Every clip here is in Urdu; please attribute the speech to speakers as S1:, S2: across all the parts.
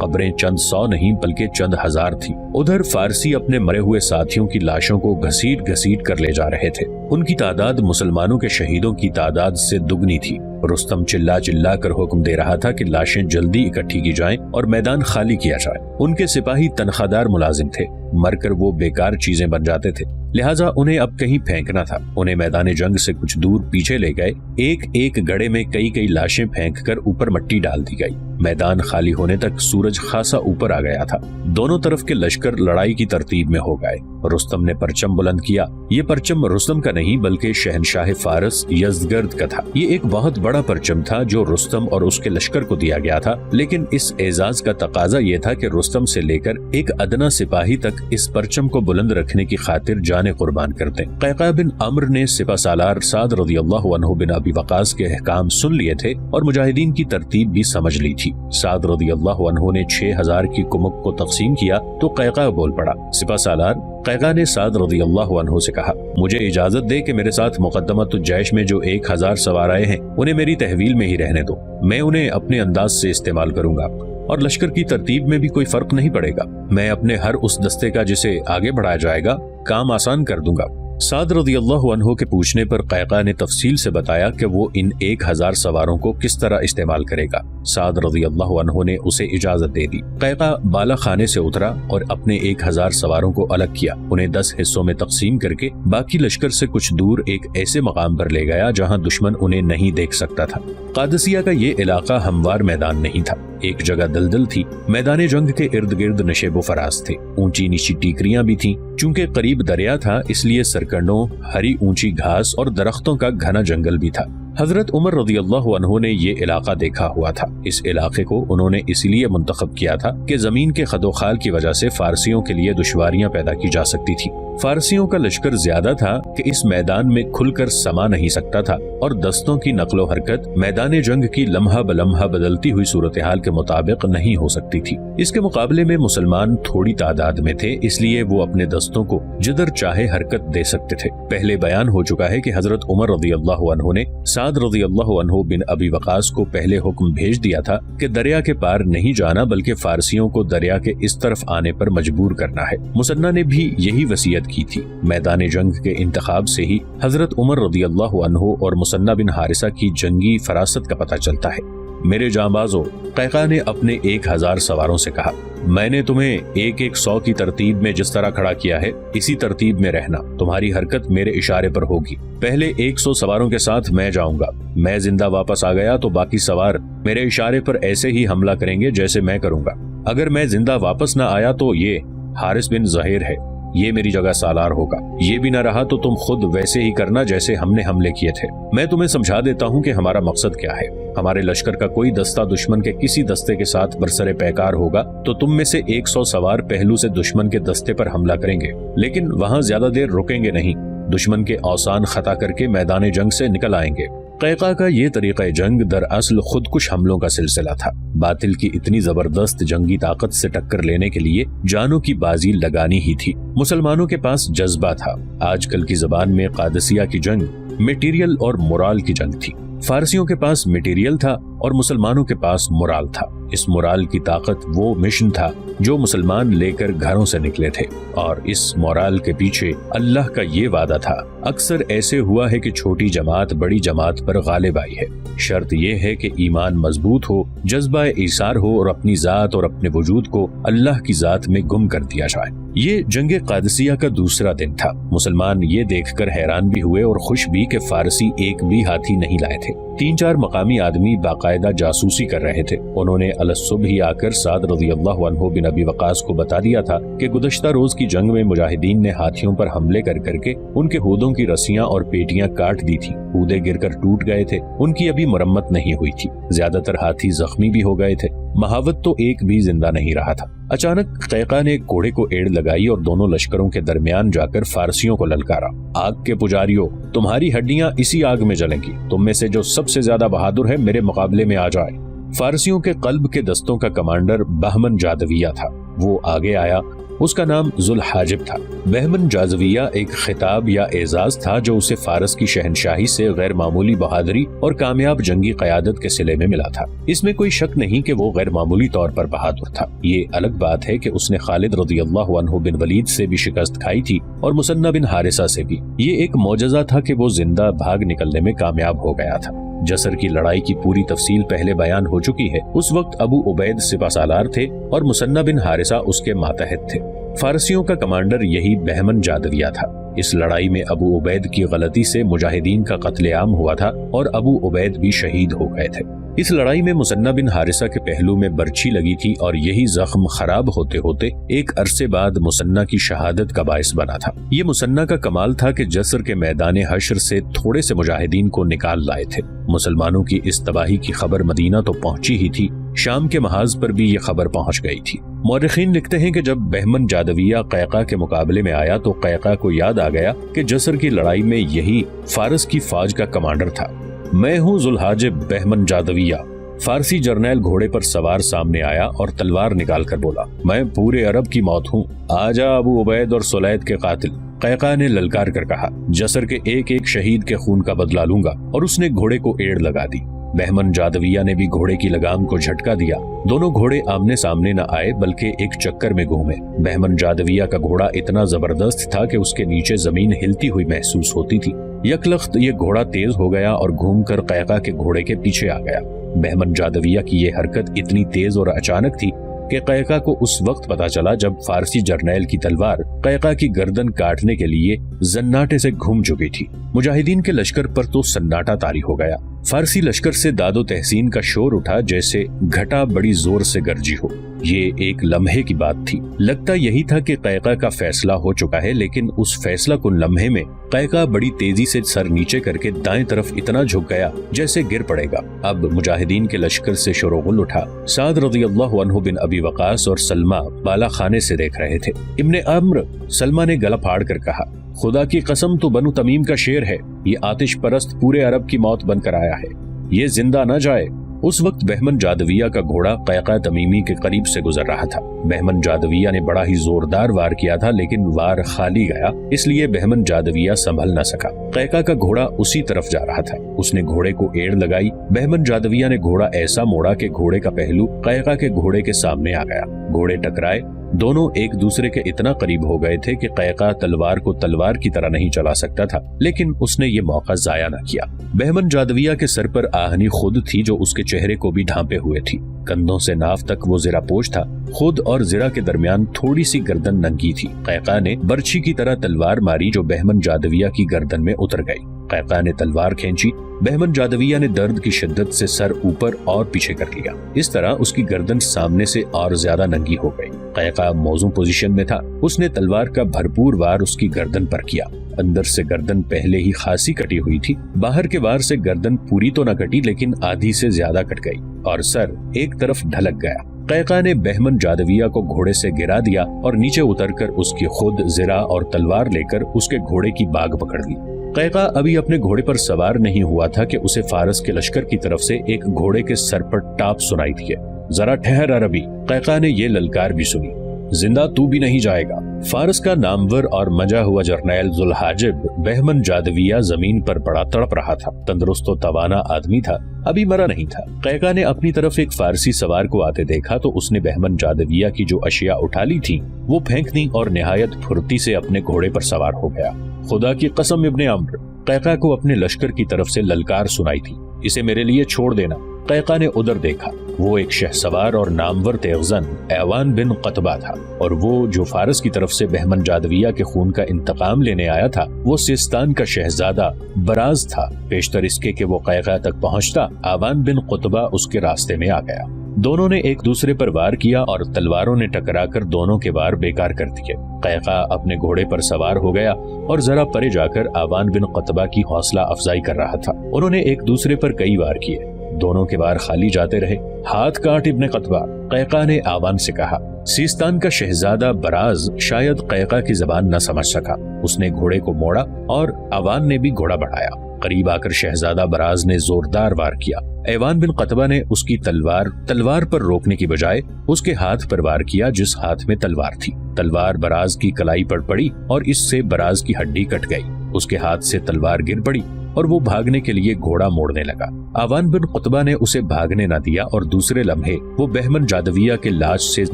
S1: قبریں چند 100 نہیں بلکہ چند ہزار تھی۔ ادھر فارسی اپنے مرے ہوئے ساتھیوں کی لاشوں کو گھسیٹ گھسیٹ کر لے جا رہے تھے۔ ان کی تعداد مسلمانوں کے شہیدوں کی تعداد سے دگنی تھی۔ رستم چلا چلا کر حکم دے رہا تھا کہ لاشیں جلدی اکٹھی کی جائیں اور میدان خالی کیا جائے۔ ان کے سپاہی تنخواہ دار ملازم تھے، مر کر وہ بیکار چیزیں بن جاتے تھے، لہٰذا انہیں اب کہیں پھینکنا تھا۔ انہیں میدان جنگ سے کچھ دور پیچھے لے گئے، ایک ایک گڑھے میں کئی لاشیں پھینک کر اوپر مٹی ڈال دی گئی۔ میدان خالی ہونے تک سورج خاصا اوپر آ گیا تھا۔ دونوں طرف کے لشکر لڑائی کی ترتیب میں ہو گئے۔ رستم نے پرچم بلند کیا۔ یہ پرچم رستم کا نہیں بلکہ شہنشاہ فارس یزدگرد کا تھا۔ یہ ایک بہت بڑا پرچم تھا جو رستم اور اس کے لشکر کو دیا گیا تھا، لیکن اس اعزاز کا تقاضا یہ تھا کہ رستم سے لے کر ایک ادنا سپاہی تک اس پرچم کو بلند رکھنے کی خاطر جان قربان کر دیں۔ قیقاع بن عمرو نے سپہ سالار سعد رضی اللہ عنہ بن ابی وقاص کے احکام سن لیے تھے اور مجاہدین کی ترتیب بھی سمجھ لی تھی۔ سعد رضی اللہ عنہ نے 6000 کی کمک کو تقسیم کیا تو قیقاع بول پڑا۔ سپہ سالار قیقاع نے سعد رضی اللہ عنہ سے کہا، مجھے اجازت دے کہ میرے ساتھ مقدمۃ الجیش میں جو 1000 سوار آئے ہیں انہیں میری تحویل میں ہی رہنے دو، میں انہیں اپنے انداز سے استعمال کروں گا اور لشکر کی ترتیب میں بھی کوئی فرق نہیں پڑے گا۔ میں اپنے ہر اس دستے کا جسے آگے بڑھایا جائے گا کام آسان کر دوں گا۔ سعد رضی اللہ عنہ کے پوچھنے پر قیقاع نے تفصیل سے بتایا کہ وہ ان 1000 سواروں کو کس طرح استعمال کرے گا۔ سعد رضی اللہ عنہ نے اسے اجازت دے دی۔ قیقاع بالا خانے سے اترا اور اپنے 1000 سواروں کو الگ کیا، انہیں 10 حصوں میں تقسیم کر کے باقی لشکر سے کچھ دور ایک ایسے مقام پر لے گیا جہاں دشمن انہیں نہیں دیکھ سکتا تھا۔ قادسیہ کا یہ علاقہ ہموار میدان نہیں تھا، ایک جگہ دلدل تھی۔ میدان جنگ کے ارد گرد نشیب و فراز تھے، اونچی نیچی ٹیکریاں بھی تھیں۔ چونکہ قریب دریا تھا اس لیے سرکنڈوں، ہری اونچی گھاس اور درختوں کا گھنا جنگل بھی تھا۔ حضرت عمر رضی اللہ عنہ نے یہ علاقہ دیکھا ہوا تھا۔ اس علاقے کو انہوں نے اس لیے منتخب کیا تھا کہ زمین کے خد و خال کی وجہ سے فارسیوں کے لیے دشواریاں پیدا کی جا سکتی تھی۔ فارسیوں کا لشکر زیادہ تھا کہ اس میدان میں کھل کر سما نہیں سکتا تھا اور دستوں کی نقل و حرکت میدان جنگ کی لمحہ بلمحہ بدلتی ہوئی صورتحال کے مطابق نہیں ہو سکتی تھی۔ اس کے مقابلے میں مسلمان تھوڑی تعداد میں تھے، اس لیے وہ اپنے دستوں کو جدھر چاہے حرکت دے سکتے تھے۔ پہلے بیان ہو چکا ہے کہ حضرت عمر رضی اللہ عنہ نے سعد رضی اللہ عنہ بن ابی وقاص کو پہلے حکم بھیج دیا تھا کہ دریا کے پار نہیں جانا بلکہ فارسیوں کو دریا کے اس طرف آنے پر مجبور کرنا ہے۔ مثنیٰ نے بھی یہی وصیت کی تھی۔ میدان جنگ کے انتخاب سے ہی حضرت عمر رضی اللہ عنہ اور مثنیٰ بن حارثہ کی جنگی فراست کا پتہ چلتا ہے۔ میرے جانبازو، قیقاع نے اپنے 1000 سواروں سے کہا، میں نے تمہیں 100 کی ترتیب میں جس طرح کھڑا کیا ہے اسی ترتیب میں رہنا، تمہاری حرکت میرے اشارے پر ہوگی۔ پہلے 100 سواروں کے ساتھ میں جاؤں گا، میں زندہ واپس آ گیا تو باقی سوار میرے اشارے پر ایسے ہی حملہ کریں گے جیسے میں کروں گا۔ اگر میں زندہ واپس نہ آیا تو یہ حارث بن زہیر ہے، یہ میری جگہ سالار ہوگا۔ یہ بھی نہ رہا تو تم خود ویسے ہی کرنا جیسے ہم نے حملے کیے تھے۔ میں تمہیں سمجھا دیتا ہوں کہ ہمارا مقصد کیا ہے۔ ہمارے لشکر کا کوئی دستہ دشمن کے کسی دستے کے ساتھ برسر پیکار ہوگا تو تم میں سے 100 سوار پہلو سے دشمن کے دستے پر حملہ کریں گے، لیکن وہاں زیادہ دیر رکیں گے نہیں، دشمن کے اوسان خطا کر کے میدان جنگ سے نکل آئیں گے۔ قیقاع کا یہ طریقہ جنگ دراصل خود کش حملوں کا سلسلہ تھا۔ باطل کی اتنی زبردست جنگی طاقت سے ٹکر لینے کے لیے جانوں کی بازی لگانی ہی تھی۔ مسلمانوں کے پاس جذبہ تھا۔ آج کل کی زبان میں قادسیہ کی جنگ میٹیریل اور مورال کی جنگ تھی۔ فارسیوں کے پاس میٹیریل تھا اور مسلمانوں کے پاس مورال تھا۔ اس مورال کی طاقت وہ مشن تھا جو مسلمان لے کر گھروں سے نکلے تھے، اور اس مورال کے پیچھے اللہ کا یہ وعدہ تھا۔ اکثر ایسے ہوا ہے کہ چھوٹی جماعت بڑی جماعت پر غالب آئی ہے۔ شرط یہ ہے کہ ایمان مضبوط ہو، جذبہ ایثار ہو اور اپنی ذات اور اپنے وجود کو اللہ کی ذات میں گم کر دیا جائے۔ یہ جنگ قادسیہ کا دوسرا دن تھا۔ مسلمان یہ دیکھ کر حیران بھی ہوئے اور خوش بھی کہ فارسی ایک بھی ہاتھی نہیں لائے تھے۔ 3-4 مقامی آدمی باقاعدہ جاسوسی کر رہے تھے۔ انہوں نے الصبح ہی آ کر سعد رضی اللہ عنہ بن ابی وقاص کو بتا دیا تھا کہ گزشتہ روز کی جنگ میں مجاہدین نے ہاتھیوں پر حملے کر کر کے ان کے ہودوں کی رسیاں اور پیٹیاں کاٹ دی تھی۔ ہودے گر کر ٹوٹ گئے تھے، ان کی ابھی مرمت نہیں ہوئی تھی۔ زیادہ تر ہاتھی زخمی بھی ہو گئے تھے، مہاوت تو ایک بھی زندہ نہیں رہا تھا۔ اچانک قیقاع نے گھوڑے کو ایڑ لگائی اور دونوں لشکروں کے درمیان جا کر فارسیوں کو للکارا، آگ کے پجاریوں، تمہاری ہڈیاں اسی آگ میں جلیں گی، تم میں سے جو سب سے زیادہ بہادر ہے میرے مقابلے میں آ جائے۔ فارسیوں کے قلب کے دستوں کا کمانڈر بہمن جادویہ تھا۔ وہ آگے آیا اس کا نام ذوالحاجب تھا۔ بہمن جاذویہ ایک خطاب یا اعزاز تھا جو اسے فارس کی شہنشاہی سے غیر معمولی بہادری اور کامیاب جنگی قیادت کے صلے میں ملا تھا۔ اس میں کوئی شک نہیں کہ وہ غیر معمولی طور پر بہادر تھا۔ یہ الگ بات ہے کہ اس نے خالد رضی اللہ عنہ بن ولید سے بھی شکست کھائی تھی اور مثنہ بن حارثہ سے بھی۔ یہ ایک معجزہ تھا کہ وہ زندہ بھاگ نکلنے میں کامیاب ہو گیا تھا۔ جسر کی لڑائی کی پوری تفصیل پہلے بیان ہو چکی ہے۔ اس وقت ابو عبید سپہ سالار تھے اور مثنہ بن حارثہ اس کے ماتحت تھے۔ فارسیوں کا کمانڈر یہی بہمن جاذویہ تھا۔ اس لڑائی میں ابو عبید کی غلطی سے مجاہدین کا قتل عام ہوا تھا اور ابو عبید بھی شہید ہو گئے تھے۔ اس لڑائی میں مثنہ بن حارثہ کے پہلو میں برچھی لگی تھی اور یہی زخم خراب ہوتے ہوتے ایک عرصے بعد مثنہ کی شہادت کا باعث بنا تھا۔ یہ مثنہ کا کمال تھا کہ جسر کے میدان حشر سے تھوڑے سے مجاہدین کو نکال لائے تھے۔ مسلمانوں کی اس تباہی کی خبر مدینہ تو پہنچی ہی تھی، شام کے محاذ پر بھی یہ خبر پہنچ گئی تھی۔ مورخین لکھتے ہیں کہ جب بہمن جاذویہ قیقہ کے مقابلے میں آیا تو قیقہ کو یاد آ گیا کہ جسر کی لڑائی میں یہی فارس کی فوج کا کمانڈر تھا۔ میں ہوں ذوالحاجب بہمن جاذویہ، فارسی جرنیل گھوڑے پر سوار سامنے آیا اور تلوار نکال کر بولا، میں پورے عرب کی موت ہوں، آجا ابو عبید اور سلید کے قاتل۔ قیقہ نے للکار کر کہا، جسر کے ایک ایک شہید کے خون کا بدلہ لوں گا، اور اس نے گھوڑے کو ایڑ لگا دی۔ بہمن جاذویہ نے بھی گھوڑے کی لگام کو جھٹکا دیا۔ دونوں گھوڑے آمنے سامنے نہ آئے بلکہ ایک چکر میں گھومے۔ بہمن جاذویہ کا گھوڑا اتنا زبردست تھا کہ اس کے نیچے زمین ہلتی ہوئی محسوس ہوتی تھی۔ یکلخت یہ گھوڑا تیز ہو گیا اور گھوم کر قیقہ کے گھوڑے کے پیچھے آ گیا۔ بہمن جاذویہ کی یہ حرکت اتنی تیز اور اچانک تھی کہ قیقہ کو اس وقت پتا چلا جب فارسی جرنیل کی تلوار قیقہ کی گردن کاٹنے کے لیے زناٹے سے گھوم چکی تھی۔ مجاہدین کے لشکر پر تو سناٹا طاری ہو گیا۔ فارسی لشکر سے داد و تحسین کا شور اٹھا جیسے گھٹا بڑی زور سے گرجی ہو۔ یہ ایک لمحے کی بات تھی۔ لگتا یہی تھا کہ قیقہ کا فیصلہ ہو چکا ہے، لیکن اس فیصلہ کن لمحے میں قیقہ بڑی تیزی سے سر نیچے کر کے دائیں طرف اتنا جھک گیا جیسے گر پڑے گا۔ اب مجاہدین کے لشکر سے شور و غل اٹھا۔ سعد رضی اللہ عنہ بن ابی وقاص اور سلمہ بالا خانے سے دیکھ رہے تھے۔ ابن عمرو، سلمہ نے گلا پھاڑ کر کہا، خدا کی قسم تو بنو تمیم کا شیر ہے، یہ آتش پرست پورے عرب کی موت بن کر آیا ہے، یہ زندہ نہ جائے۔ اس وقت بہمن جاذویہ کا گھوڑا قیقہ تمیمی کے قریب سے گزر رہا تھا۔ بہمن جاذویہ نے بڑا ہی زوردار وار کیا تھا لیکن وار خالی گیا، اس لیے بہمن جاذویہ سنبھل نہ سکا۔ قیقہ کا گھوڑا اسی طرف جا رہا تھا۔ اس نے گھوڑے کو ایڑ لگائی۔ بہمن جاذویہ نے گھوڑا ایسا موڑا کہ گھوڑے کا پہلو قیقہ کے گھوڑے کے سامنے آ گیا۔ گھوڑے ٹکرائے، دونوں ایک دوسرے کے اتنا قریب ہو گئے تھے کہ قیقہ تلوار کو تلوار کی طرح نہیں چلا سکتا تھا، لیکن اس نے یہ موقع ضائع نہ کیا۔ بہمن جاذویہ کے سر پر آہنی خود تھی جو اس کے چہرے کو بھی ڈھانپے ہوئے تھی۔ کندھوں سے ناف تک وہ زرہ پوش تھا۔ خود اور زرہ کے درمیان تھوڑی سی گردن ننگی تھی۔ قیقہ نے برچھی کی طرح تلوار ماری جو بہمن جاذویہ کی گردن میں اتر گئی۔ قیقہ نے تلوار کھینچی۔ بہمن جاذویہ نے درد کی شدت سے سر اوپر اور پیچھے کر لیا۔ اس طرح اس کی گردن سامنے سے اور زیادہ ننگی ہو گئی۔ قیقہ موزوں پوزیشن میں تھا۔ اس نے تلوار کا بھرپور وار اس کی گردن پر کیا۔ اندر سے گردن پہلے ہی خاصی کٹی ہوئی تھی۔ باہر کے وار سے گردن پوری تو نہ کٹی لیکن آدھی سے زیادہ کٹ گئی اور سر ایک طرف ڈھلک گیا۔ قیقہ نے بہمن جاذویہ کو گھوڑے سے گرا دیا اور نیچے اتر کر اس کی خود زرہ اور تلوار لے کر اس کے گھوڑے کی باگ پکڑ لی۔ قیقہ ابھی اپنے گھوڑے پر سوار نہیں ہوا تھا کہ اسے فارس کے لشکر کی طرف سے ایک گھوڑے کے سر پر ٹاپ سنائی دیے۔ ذرا ٹھہر عربی، قیقہ نے یہ للکار بھی سنی، زندہ تو بھی نہیں جائے گا۔ فارس کا نامور اور مجا ہوا جرنیل ذوالحاجب بہمن جاذویہ زمین پر بڑا تڑپ رہا تھا۔ تندرست و توانا آدمی تھا، ابھی مرا نہیں تھا۔ قیقہ نے اپنی طرف ایک فارسی سوار کو آتے دیکھا تو اس نے بہمن جاذویہ کی جو اشیاء اٹھا لی تھی وہ پھینک دی اور نہایت پھرتی سے اپنے گھوڑے پر سوار ہو گیا۔ خدا کی قسم ابن عمرو، قیقہ کو اپنے لشکر کی طرف سے للکار سنائی تھی، اسے میرے لیے چھوڑ دینا۔ قیقہ نے ادھر دیکھا، وہ ایک شہ سوار اور نامور تیغزن ایوان بن قطبہ تھا، اور وہ جو فارس کی طرف سے بہمن جاذویہ کے خون کا انتقام لینے آیا تھا وہ سیستان کا شہزادہ براز تھا۔ پیشتر اس کے کہ وہ قیقہ تک پہنچتا، ایوان بن قطبہ اس کے راستے میں آ گیا۔ دونوں نے ایک دوسرے پر وار کیا اور تلواروں نے ٹکرا کر دونوں کے وار بیکار کر دیے۔ قیقہ اپنے گھوڑے پر سوار ہو گیا اور ذرا پرے جا کر ایوان بن قطبہ کی حوصلہ افزائی کر رہا تھا۔ انہوں نے ایک دوسرے پر کئی وار کیے، دونوں کے وار خالی جاتے رہے۔ ہاتھ کاٹ ابن قطبہ، قیقہ نے ایوان سے کہا۔ سیستان کا شہزادہ براز شاید قیقہ کی زبان نہ سمجھ سکا، اس نے گھوڑے کو موڑا اور ایوان نے بھی گھوڑا بڑھایا۔ قریب آ کر شہزادہ براز نے زوردار وار کیا۔ ایوان بن قتبہ نے اس کی تلوار پر روکنے کی بجائے اس کے ہاتھ پر وار کیا جس ہاتھ میں تلوار تھی۔ تلوار براز کی کلائی پر پڑی اور اس سے براز کی ہڈی کٹ گئی۔ اس کے ہاتھ سے تلوار گر پڑی اور وہ بھاگنے کے لیے گھوڑا موڑنے لگا۔ ایوان بن قتبہ نے اسے بھاگنے نہ دیا اور دوسرے لمحے وہ بہمن جادویہ کے لاش سے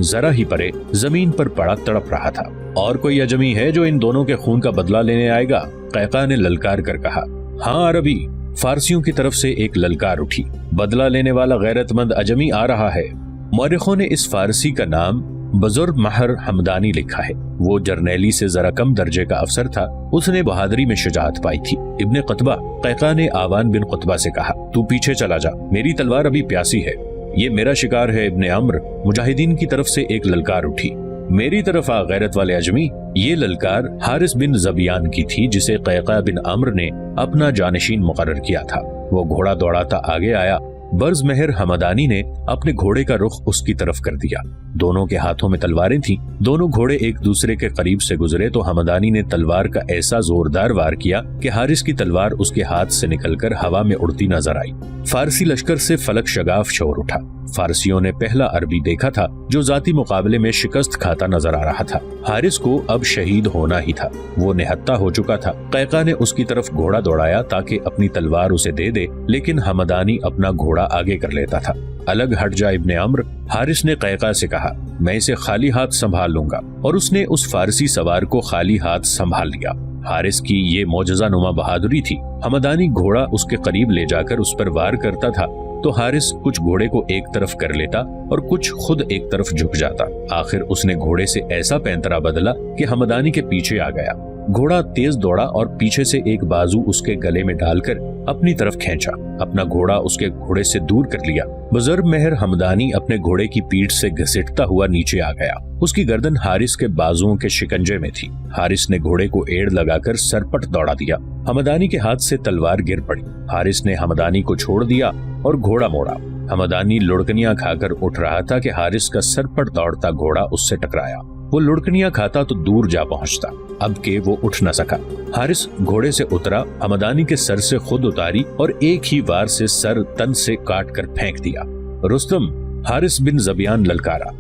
S1: ذرا ہی پرے زمین پر پڑا تڑپ رہا تھا۔ اور کوئی اجمی ہے جو ان دونوں کے خون کا بدلہ لینے آئے گا؟ قیقاع نے للکار کر کہا۔ ہاں عربی، فارسیوں کی طرف سے ایک للکار اٹھی۔ بدلہ لینے والا غیرت مند اجمی آ رہا ہے۔ مورخوں نے اس فارسی کا نام بزرگ مہر حمدانی لکھا ہے۔ وہ جرنیلی سے ذرا کم درجے کا افسر تھا۔ اس نے بہادری میں شجاعت پائی تھی۔ ابن قتبہ، قیقاع نے ایوان بن قتبہ سے کہا، تو پیچھے چلا جا، میری تلوار ابھی پیاسی ہے۔ یہ میرا شکار ہے ابن عمر۔ مجاہدین کی طرف سے ایک للکار اٹھی۔ میری طرف آ غیرت والے اجمی۔ یہ للکار حارث بن زبیان کی تھی جسے قیقاع بن عمر نے اپنا جانشین مقرر کیا تھا۔ وہ گھوڑا دوڑاتا آگے آیا۔ برز مہر حمدانی نے اپنے گھوڑے کا رخ اس کی طرف کر دیا۔ دونوں کے ہاتھوں میں تلواریں تھیں۔ دونوں گھوڑے ایک دوسرے کے قریب سے گزرے تو حمدانی نے تلوار کا ایسا زوردار وار کیا کہ حارث کی تلوار اس کے ہاتھ سے نکل کر ہوا میں اڑتی نظر آئی۔ فارسی لشکر سے فلک شگاف شور اٹھا۔ فارسیوں نے پہلا عربی دیکھا تھا جو ذاتی مقابلے میں شکست کھاتا نظر آ رہا تھا۔ حارث کو اب شہید ہونا ہی تھا۔ وہ نہتہ ہو چکا تھا۔ قیقاع نے اس کی طرف گھوڑا دوڑایا تاکہ اپنی تلوار اسے دے دے، لیکن حمدانی اپنا گھوڑا آگے کر لیتا تھا۔ الگ ہٹ جا ابن عمر، حارث نے قیقاع سے کہا، میں اسے خالی ہاتھ سنبھال لوں گا، اور اس نے اس فارسی سوار کو خالی ہاتھ سنبھال لیا۔ حارث کی یہ معجزہ نما بہادری تھی۔ حمدانی گھوڑا اس کے قریب لے جا کر اس پر وار کرتا تھا تو حارث کچھ گھوڑے کو ایک طرف کر لیتا اور کچھ خود ایک طرف جھک جاتا۔ آخر اس نے گھوڑے سے ایسا پینترا بدلا کہ حمدانی کے پیچھے آ گیا۔ گھوڑا تیز دوڑا اور پیچھے سے ایک بازو اس کے گلے میں ڈال کر اپنی طرف کھینچا۔ اپنا گھوڑا اس کے گھوڑے سے دور کر لیا۔ بزرگ مہر حمدانی اپنے گھوڑے کی پیٹھ سے گھسٹتا ہوا نیچے آ گیا۔ اس کی گردن حارث کے بازوؤں کے شکنجے میں تھی۔ حارث نے گھوڑے کو ایڑ لگا کر سرپٹ دوڑا دیا۔ حمدانی کے ہاتھ سے تلوار گر پڑی۔ حارث نے حمدانی کو چھوڑ دیا اور گھوڑا موڑا۔ حمدانی لڑکنیاں کھا کر اٹھ رہا تھا کہ حارث کا سرپٹ دوڑتا گھوڑا اس سے ٹکرایا۔ وہ لڑکنیاں کھاتا تو دور جا پہنچتا، اب کہ وہ اٹھ نہ سکا۔ حارث گھوڑے سے اترا، حمدانی کے سر سے خود اتاری اور ایک ہی وار سے سر تن سے کاٹ کر پھینک دیا۔ رستم، حارث بن زبیان للکارا،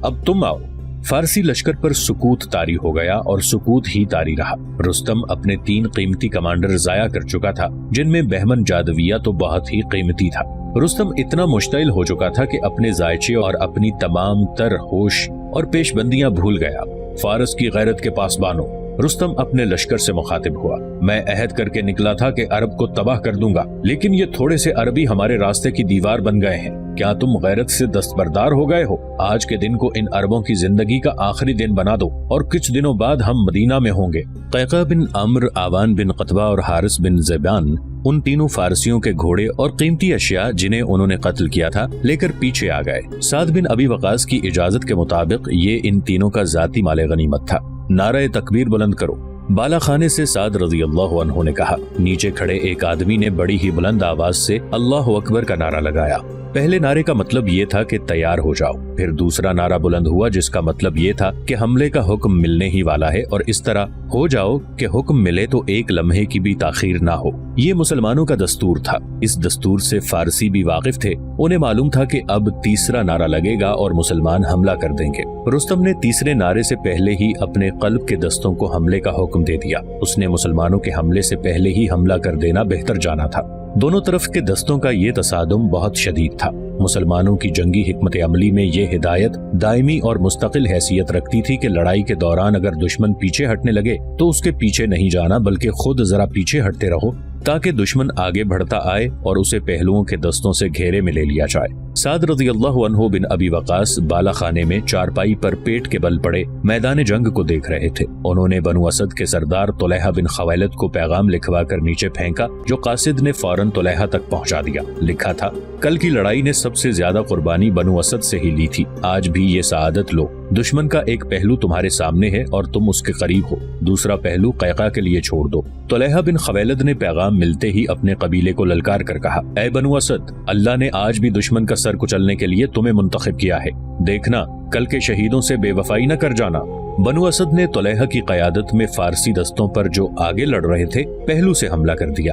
S1: اب تم آؤ۔ فارسی لشکر پر سکوت طاری ہو گیا اور سکوت ہی طاری رہا۔ رستم اپنے 3 قیمتی کمانڈر ضائع کر چکا تھا، جن میں بہمن جادویہ تو بہت ہی قیمتی تھا۔ رستم اتنا مشتعل ہو چکا تھا کہ اپنے ذائچے اور اپنی تمام تر ہوش اور پیش بندیاں بھول گیا۔ فارس کی غیرت کے پاسبانوں، رستم اپنے لشکر سے مخاطب ہوا، میں عہد کر کے نکلا تھا کہ عرب کو تباہ کر دوں گا، لیکن یہ تھوڑے سے عربی ہمارے راستے کی دیوار بن گئے ہیں۔ کیا تم غیرت سے دستبردار ہو گئے ہو؟ آج کے دن کو ان عربوں کی زندگی کا آخری دن بنا دو اور کچھ دنوں بعد ہم مدینہ میں ہوں گے۔ قیقاع بن عمر، ایوان بن قتبہ اور حارث بن زبیان ان تینوں فارسیوں کے گھوڑے اور قیمتی اشیاء جنہیں انہوں نے قتل کیا تھا لے کر پیچھے آ گئے۔ سعد بن ابی وقاص کی اجازت کے مطابق یہ ان تینوں کا ذاتی مال غنیمت تھا۔ نعرہ تکبیر بلند کرو، بالا خانے سے سعد رضی اللہ عنہ نے کہا۔ نیچے کھڑے ایک آدمی نے بڑی ہی بلند آواز سے اللہ اکبر کا نعرہ لگایا۔ پہلے نعرے کا مطلب یہ تھا کہ تیار ہو جاؤ، پھر دوسرا نعرہ بلند ہوا جس کا مطلب یہ تھا کہ حملے کا حکم ملنے ہی والا ہے، اور اس طرح ہو جاؤ کہ حکم ملے تو ایک لمحے کی بھی تاخیر نہ ہو۔ یہ مسلمانوں کا دستور تھا۔ اس دستور سے فارسی بھی واقف تھے۔ انہیں معلوم تھا کہ اب تیسرا نعرہ لگے گا اور مسلمان حملہ کر دیں گے۔ رستم نے تیسرے نعرے سے پہلے ہی اپنے قلب کے دستوں کو حملے کا حکم دے دیا۔ اس نے مسلمانوں کے حملے سے پہلے ہی حملہ کر دینا بہتر جانا تھا۔ دونوں طرف کے دستوں کا یہ تصادم بہت شدید تھا۔ مسلمانوں کی جنگی حکمت عملی میں یہ ہدایت دائمی اور مستقل حیثیت رکھتی تھی کہ لڑائی کے دوران اگر دشمن پیچھے ہٹنے لگے تو اس کے پیچھے نہیں جانا، بلکہ خود ذرا پیچھے ہٹتے رہو تاکہ دشمن آگے بڑھتا آئے اور اسے پہلوؤں کے دستوں سے گھیرے میں لے لیا جائے۔ سعد رضی اللہ عنہ بن ابی وقاص بالا خانے میں چارپائی پر پیٹ کے بل پڑے میدان جنگ کو دیکھ رہے تھے۔ انہوں نے بنو اسد کے سردار طلحہ بن خویلد کو پیغام لکھوا کر نیچے پھینکا، جو قاصد نے فوراً طلحہ تک پہنچا دیا۔ لکھا تھا، کل کی لڑائی نے سب سے زیادہ قربانی بنو اسد سے ہی لی تھی، آج بھی یہ سعادت لو۔ دشمن کا ایک پہلو تمہارے سامنے ہے اور تم اس کے قریب ہو، دوسرا پہلو قیقاع کے لیے چھوڑ دو۔ طلحہ بن خویلد نے پیغام ملتے ہی اپنے قبیلے کو للکار کر کہا، اے بنو اسد، اللہ نے آج بھی دشمن کا سر کچلنے کے لیے تمہیں منتخب کیا ہے، دیکھنا کل کے شہیدوں سے بے وفائی نہ کر جانا۔ بنو اسد نے طلحہ کی قیادت میں فارسی دستوں پر جو آگے لڑ رہے تھے پہلو سے حملہ کر دیا۔